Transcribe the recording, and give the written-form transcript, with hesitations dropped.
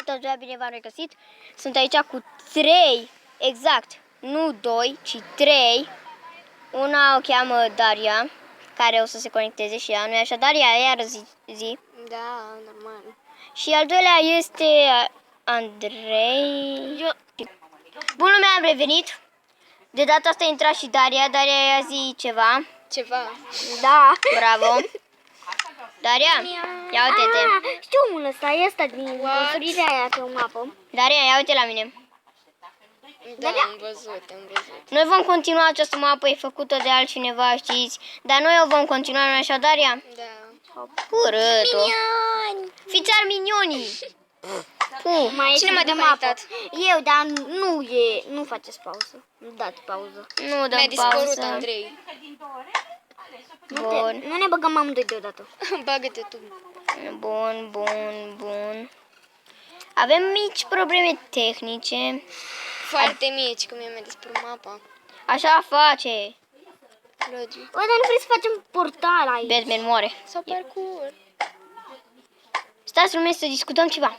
Salutare, bine v-am regăsit. Sunt aici cu 3, exact, nu 2, ci 3. Una o cheamă Daria, care o să se conecteze și ea, nu-i așa? Daria, iar zi. Da, normal. Și al doilea este Andrei. Bun, lume, am revenit. De data asta a intrat și Daria. Daria, ia zi ceva. Ceva. Da. Bravo. Daria, ia uite-te. Știu omul ăsta, e ăsta din construirea aia pe o mapă. Daria, ia uite la mine. Da, am văzut. Noi vom continua această mapă, e făcută de altcineva, știți? Dar noi o vom continua, nu așa, Daria? Da. Urât-o. Fiți arminionii. Cine m-a deconectat? Eu, dar nu faceți pauză. Nu dați pauză. Nu dăm Mi-a dispărut pauză. Andrei. Bun, Nu ne băgăm amândoi deodată. Bagă-te tu. bun. Avem mici probleme tehnice. Foarte mici, cum mi-a dispărut mapa. Așa face. Logic. Bă, dar nu vrei să facem portal aici? Batman moare. Sau parcurs. Stați, lume, să discutăm ceva.